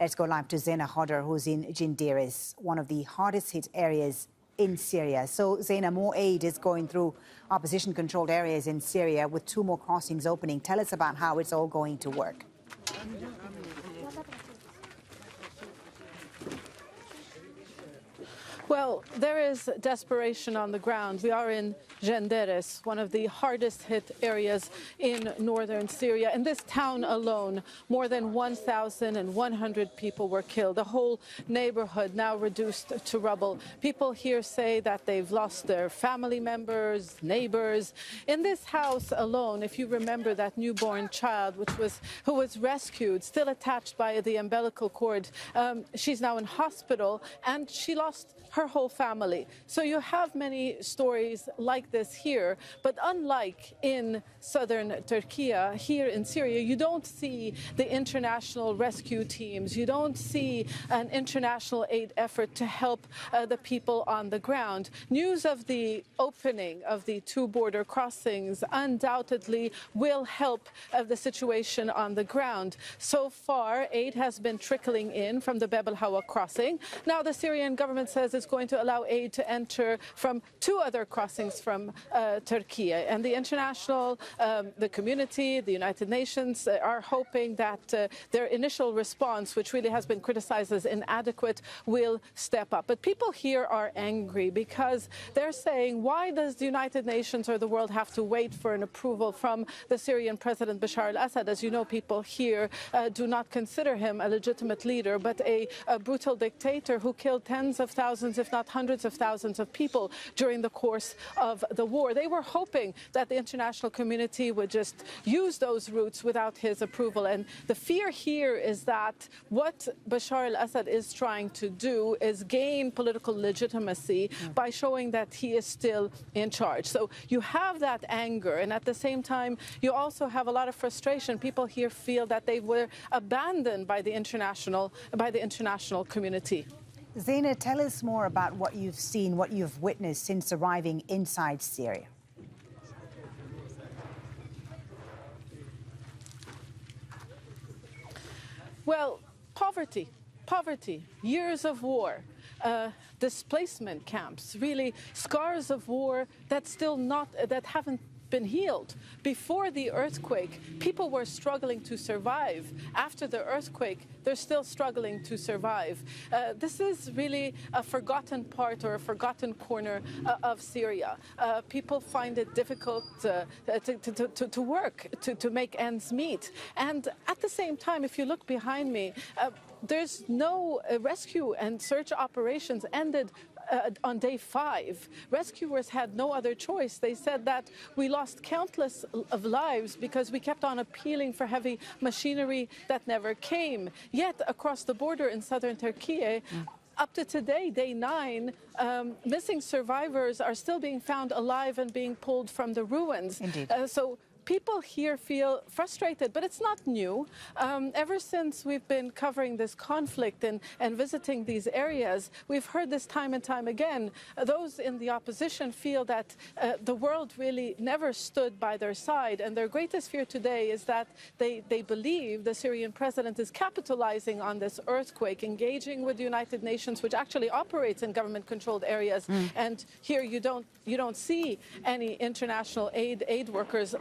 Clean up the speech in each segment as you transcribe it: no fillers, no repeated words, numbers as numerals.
Let's go live to Zeina Khodr, who's in Jindires, one of the hardest hit areas in Syria. So, Zeina, more aid is going through opposition-controlled areas in Syria with 2 more crossings opening. Tell us about how it's all going to work. Well, there is desperation on the ground. We are in Jindires, one of the hardest hit areas in northern Syria. In this town alone, more than 1,100 people were killed. The whole neighborhood now reduced to rubble. People here say that they've lost their family members, neighbors. In this house alone, if you remember that newborn child who was rescued, still attached by the umbilical cord, she's now in hospital and she lost her whole family. So you have many stories like this here, but unlike in southern Turkiye, here in Syria, you don't see the international rescue teams. You don't see an international aid effort to help the people on the ground. News of the opening of the 2 border crossings undoubtedly will help the situation on the ground. So far, aid has been trickling in from the Bab al-Hawa crossing. Now the Syrian government says it's going to allow aid to enter from 2 other crossings from Turkiye. And the international, the community, the United Nations are hoping that their initial response, which really has been criticized as inadequate, will step up. But people here are angry because they're saying, why does the United Nations or the world have to wait for an approval from the Syrian President Bashar al-Assad? As you know, people here do not consider him a legitimate leader, but a brutal dictator who killed tens of thousands, if not hundreds of thousands of people during the course of the war. They were hoping that the international community would just use those routes without his approval. And the fear here is that what Bashar al-Assad is trying to do is gain political legitimacy by showing that he is still in charge. So you have that anger, and at the same time, you also have a lot of frustration. People here feel that they were abandoned by the international community. Zeina, tell us more about what you've seen, what you've witnessed since arriving inside Syria. Well, poverty, years of war, displacement camps, really scars of war that haven't been healed. Before the earthquake, people were struggling to survive. After the earthquake, they're still struggling to survive. This is really a forgotten part or a forgotten corner of Syria. People find it difficult to work, to make ends meet. And at the same time, if you look behind me, there's no rescue and search operations ended on day 5. Rescuers had no other choice. They said that we lost countless of lives because we kept on appealing for heavy machinery that never came. Yet across the border in southern Turkiye, up to today, day 9, missing survivors are still being found alive and being pulled from the ruins. Indeed. So people here feel frustrated, but it's not new. Ever since we've been covering this conflict and visiting these areas, we've heard this time and time again. Those in the opposition feel that the world really never stood by their side, and their greatest fear today is that they believe the Syrian president is capitalizing on this earthquake, engaging with the United Nations, which actually operates in government-controlled areas. And here you don't see any international aid workers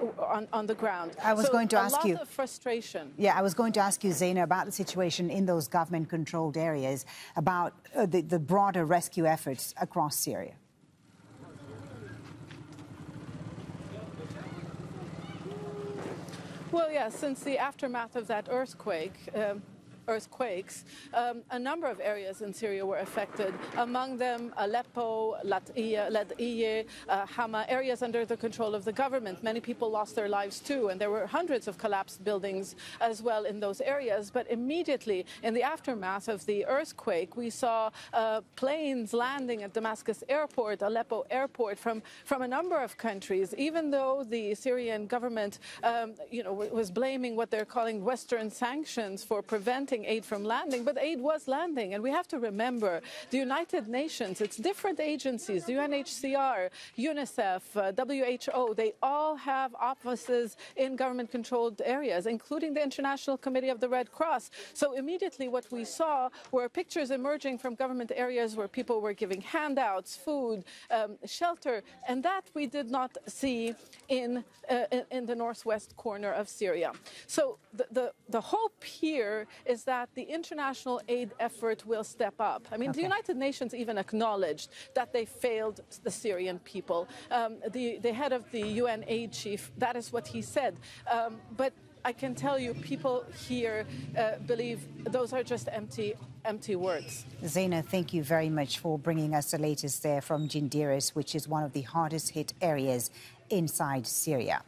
on the ground. I was going to ask you. A lot of frustration. Yeah, I was going to ask you, Zeina, about the situation in those government-controlled areas, about the broader rescue efforts across Syria. Well, yeah, since the aftermath of that earthquakes, a number of areas in Syria were affected, among them Aleppo, Lattakia, Hama, areas under the control of the government. Many people lost their lives too, and there were hundreds of collapsed buildings as well in those areas. But immediately in the aftermath of the earthquake, we saw planes landing at Damascus airport, Aleppo airport, from a number of countries, even though the Syrian government was blaming what they're calling Western sanctions for preventing preventing aid from landing, but aid was landing. And we have to remember the United Nations, it's different agencies, the UNHCR, UNICEF, WHO, they all have offices in government-controlled areas, including the International Committee of the Red Cross. So immediately what we saw were pictures emerging from government areas where people were giving handouts, food, shelter, and that we did not see in the northwest corner of Syria. So the hope here is that the international aid effort will step up. I mean, the United Nations even acknowledged that they failed the Syrian people. The head of the UN aid chief, that is what he said. But I can tell you, people here believe those are just empty words. Zeina, thank you very much for bringing us the latest there from Jindires, which is one of the hardest hit areas inside Syria.